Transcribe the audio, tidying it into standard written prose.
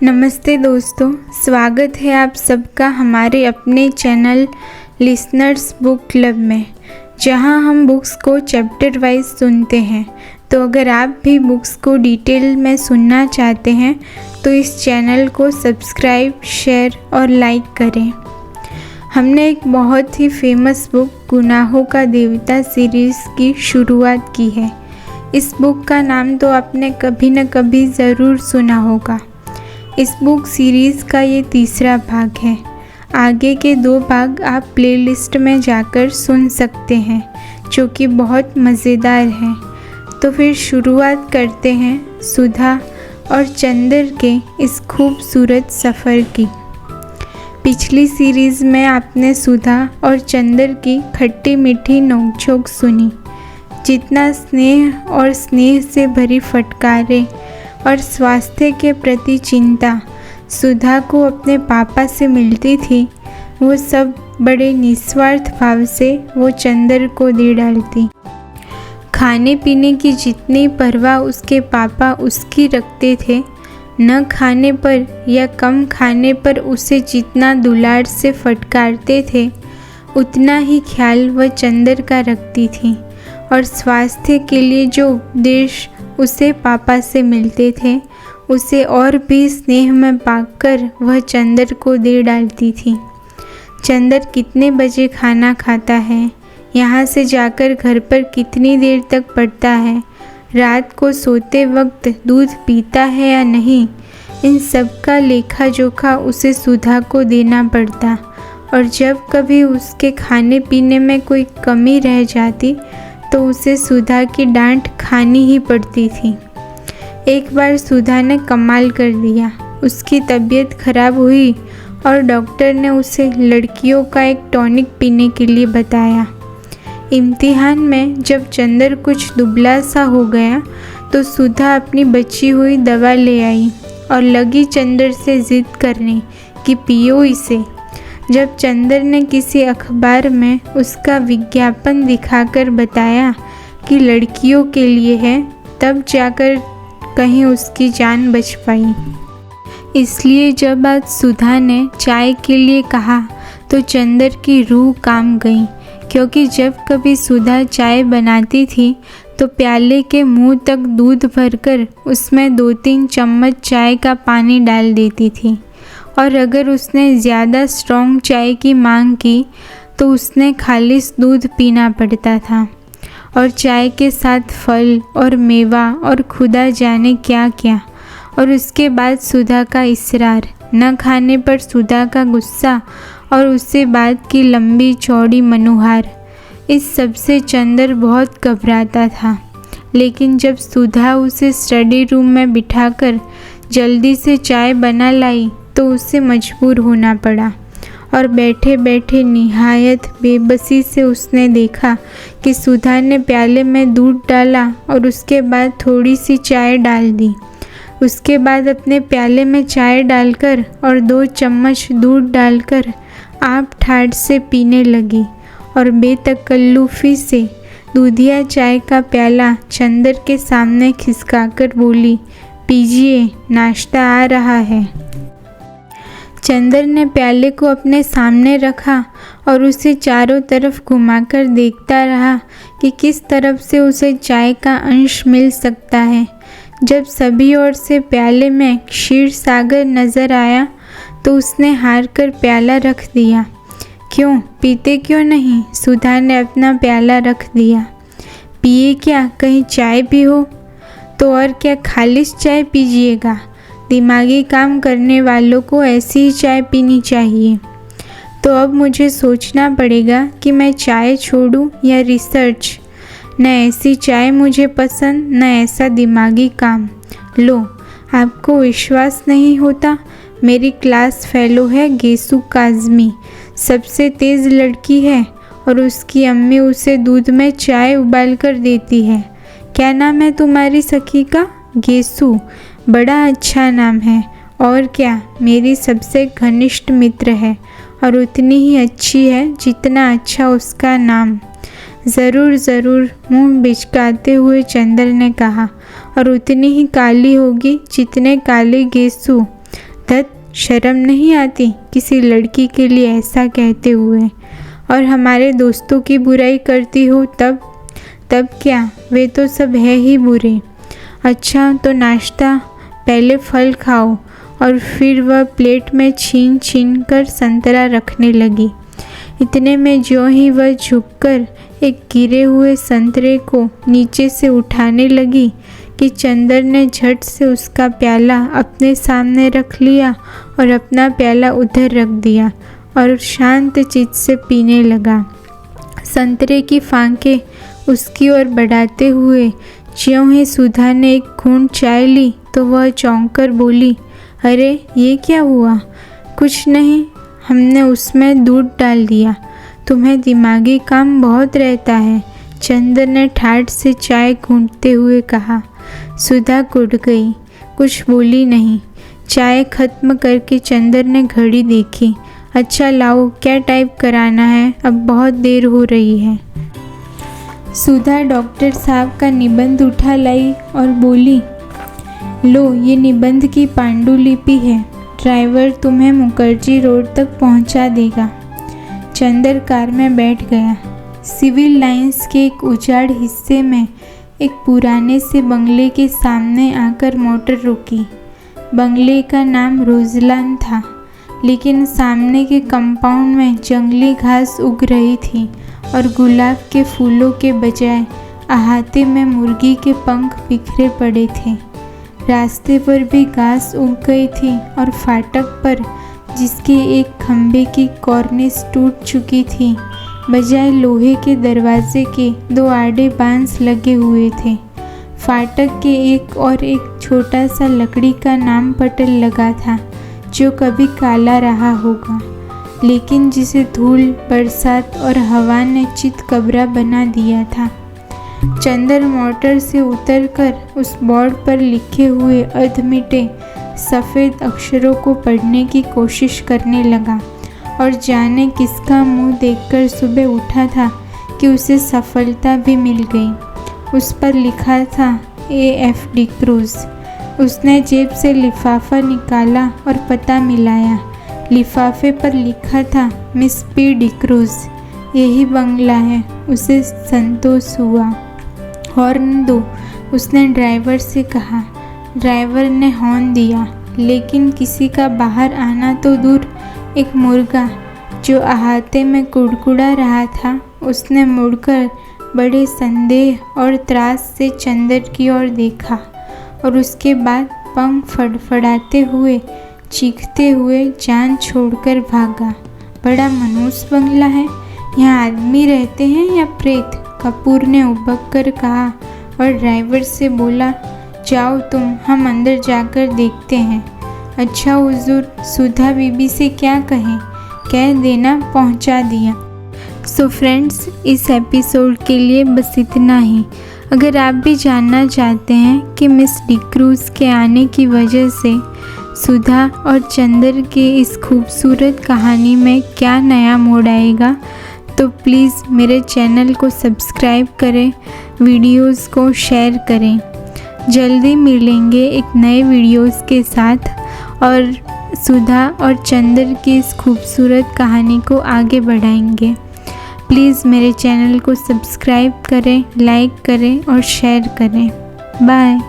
नमस्ते दोस्तों, स्वागत है आप सबका हमारे अपने चैनल लिसनर्स बुक क्लब में, जहां हम बुक्स को चैप्टर वाइज सुनते हैं। तो अगर आप भी बुक्स को डिटेल में सुनना चाहते हैं तो इस चैनल को सब्सक्राइब, शेयर और लाइक करें। हमने एक बहुत ही फेमस बुक गुनाहों का देवता सीरीज़ की शुरुआत की है। इस बुक का नाम तो आपने कभी न कभी ज़रूर सुना होगा। इस बुक सीरीज़ का ये तीसरा भाग है। आगे के 2 भाग आप प्लेलिस्ट में जाकर सुन सकते हैं, जो कि बहुत मज़ेदार हैं। तो फिर शुरुआत करते हैं सुधा और चंदर के इस खूबसूरत सफ़र की। पिछली सीरीज़ में आपने सुधा और चंदर की खट्टी मीठी नोकझोंक सुनी। जितना स्नेह और स्नेह से भरी फटकारें और स्वास्थ्य के प्रति चिंता सुधा को अपने पापा से मिलती थी, वो सब बड़े निस्वार्थ भाव से वो चंदर को दे डालती। खाने पीने की जितनी परवाह उसके पापा उसकी रखते थे, न खाने पर या कम खाने पर उसे जितना दुलार से फटकारते थे, उतना ही ख्याल वह चंदर का रखती थी। और स्वास्थ्य के लिए जो उपदेश उसे पापा से मिलते थे, उसे और भी स्नेह में पाकर वह चंदर को दे डालती थी। चंदर कितने बजे खाना खाता है, यहाँ से जाकर घर पर कितनी देर तक पढ़ता है, रात को सोते वक्त दूध पीता है या नहीं, इन सब का लेखा जोखा उसे सुधा को देना पड़ता। और जब कभी उसके खाने पीने में कोई कमी रह जाती तो उसे सुधा की डांट खानी ही पड़ती थी। एक बार सुधा ने कमाल कर दिया। उसकी तबीयत खराब हुई और डॉक्टर ने उसे लड़कियों का एक टॉनिक पीने के लिए बताया। इम्तिहान में जब चंदर कुछ दुबला सा हो गया तो सुधा अपनी बची हुई दवा ले आई और लगी चंदर से ज़िद करने कि पियो इसे। जब चंदर ने किसी अखबार में उसका विज्ञापन दिखाकर बताया कि लड़कियों के लिए है, तब जाकर कहीं उसकी जान बच पाई। इसलिए जब आज सुधा ने चाय के लिए कहा तो चंदर की रूह काम गई, क्योंकि जब कभी सुधा चाय बनाती थी तो प्याले के मुंह तक दूध भरकर उसमें 2-3 चम्मच चाय का पानी डाल देती थी। और अगर उसने ज़्यादा स्ट्रॉन्ग चाय की मांग की तो उसने खालिस दूध पीना पड़ता था। और चाय के साथ फल और मेवा और खुदा जाने क्या क्या। और उसके बाद सुधा का इसरार, न खाने पर सुधा का गुस्सा और उससे बाद की लंबी चौड़ी मनुहार, इस सब से चंदर बहुत घबराता था। लेकिन जब सुधा उसे स्टडी रूम में बिठाकर जल्दी से चाय बना लाई तो उसे मजबूर होना पड़ा। और बैठे बैठे निहायत बेबसी से उसने देखा कि सुधा ने प्याले में दूध डाला और उसके बाद थोड़ी सी चाय डाल दी। उसके बाद अपने प्याले में चाय डालकर और 2 चम्मच दूध डालकर आप ठाठ से पीने लगी और बेतकल्लुफ़ी से दूधिया चाय का प्याला चंदर के सामने खिसकाकर बोली, पीजिए, नाश्ता आ रहा है। चंदर ने प्याले को अपने सामने रखा और उसे चारों तरफ घुमाकर देखता रहा कि किस तरफ से उसे चाय का अंश मिल सकता है। जब सभी ओर से प्याले में क्षीर सागर नज़र आया तो उसने हार कर प्याला रख दिया। क्यों, पीते क्यों नहीं? सुधा ने अपना प्याला रख दिया। पिए क्या, कहीं चाय भी हो? तो और क्या, खालिस चाय पीजिएगा। दिमागी काम करने वालों को ऐसी ही चाय पीनी चाहिए। तो अब मुझे सोचना पड़ेगा कि मैं चाय छोड़ूं या रिसर्च। न ऐसी चाय मुझे पसंद, न ऐसा दिमागी काम। लो, आपको विश्वास नहीं होता? मेरी क्लास फेलो है गेसु काज़मी, सबसे तेज़ लड़की है और उसकी अम्मी उसे दूध में चाय उबाल कर देती है। क्या नाम है तुम्हारी सखी का? गेसु, बड़ा अच्छा नाम है। और क्या, मेरी सबसे घनिष्ठ मित्र है और उतनी ही अच्छी है जितना अच्छा उसका नाम। ज़रूर ज़रूर, मुंह बिचकाते हुए चंदर ने कहा, और उतनी ही काली होगी जितने काले गेसु। धत, शर्म नहीं आती किसी लड़की के लिए ऐसा कहते हुए? और हमारे दोस्तों की बुराई करती हो तब क्या? वे तो सब है ही बुरे। अच्छा तो नाश्ता, पहले फल खाओ। और फिर वह प्लेट में छीन छीन कर संतरा रखने लगी। इतने में ज्यों ही वह झुककर एक गिरे हुए संतरे को नीचे से उठाने लगी कि चंदर ने झट से उसका प्याला अपने सामने रख लिया और अपना प्याला उधर रख दिया और शांत चित्त से पीने लगा। संतरे की फांकें उसकी ओर बढ़ाते हुए ज्यों ही सुधा ने एक घूंट चाय ली तो वह चौंक कर बोली, अरे ये क्या हुआ? कुछ नहीं, हमने उसमें दूध डाल दिया। तुम्हें दिमागी काम बहुत रहता है, चंदर ने ठाठ से चाय घूंटते हुए कहा। सुधा कुट गई, कुछ बोली नहीं। चाय खत्म करके चंदर ने घड़ी देखी। अच्छा लाओ, क्या टाइप कराना है? अब बहुत देर हो रही है। सुधा डॉक्टर साहब का निबंध उठा लाई और बोली, लो ये निबंध की पांडुलिपि है। ड्राइवर तुम्हें मुखर्जी रोड तक पहुंचा देगा। चंदर कार में बैठ गया। सिविल लाइंस के एक उजाड़ हिस्से में एक पुराने से बंगले के सामने आकर मोटर रुकी। बंगले का नाम रोजलान था, लेकिन सामने के कंपाउंड में जंगली घास उग रही थी और गुलाब के फूलों के बजाय अहाते में मुर्गी के पंख बिखरे पड़े थे। रास्ते पर भी घास उग गई थी और फाटक पर, जिसके एक खंभे की कॉर्निस टूट चुकी थी, बजाय लोहे के दरवाजे के 2 आड़े बांस लगे हुए थे। फाटक के एक छोटा सा लकड़ी का नाम पटल लगा था, जो कभी काला रहा होगा, लेकिन जिसे धूल, बरसात और हवा ने चितकबरा बना दिया था। चंदर मोटर से उतरकर उस बोर्ड पर लिखे हुए अधमिटे सफ़ेद अक्षरों को पढ़ने की कोशिश करने लगा और जाने किसका मुंह देखकर सुबह उठा था कि उसे सफलता भी मिल गई। उस पर लिखा था AF डिक्रूज। उसने जेब से लिफाफा निकाला और पता मिलाया। लिफाफे पर लिखा था मिस P डिक्रूज। यही बंगला है। उसे संतोष हुआ। हॉर्न दो, उसने ड्राइवर से कहा। ड्राइवर ने हॉर्न दिया, लेकिन किसी का बाहर आना तो दूर, एक मुर्गा जो अहाते में कुड़कुड़ा रहा था, उसने मुड़कर बड़े संदेह और त्रास से चंदर की ओर देखा और उसके बाद पंख फड़फड़ाते हुए, चीखते हुए जान छोड़कर भागा। बड़ा मनहूस बंगला है। यहाँ आदमी रहते हैं या प्रेत? कपूर ने उबक कर कहा और ड्राइवर से बोला, जाओ तुम, हम अंदर जाकर देखते हैं। अच्छा हुजूर, सुधा बीबी से क्या कहें? कह देना पहुंचा दिया। सो फ्रेंड्स, इस एपिसोड के लिए बस इतना ही। अगर आप भी जानना चाहते हैं कि मिस डिक्रूज के आने की वजह से सुधा और चंदर के इस खूबसूरत कहानी में क्या नया मोड़ आएगा, तो प्लीज़ मेरे चैनल को सब्सक्राइब करें, वीडियोस को शेयर करें। जल्दी मिलेंगे एक नए वीडियोस के साथ और सुधा और चंदर की इस खूबसूरत कहानी को आगे बढ़ाएंगे। प्लीज़ मेरे चैनल को सब्सक्राइब करें, लाइक करें और शेयर करें। बाय।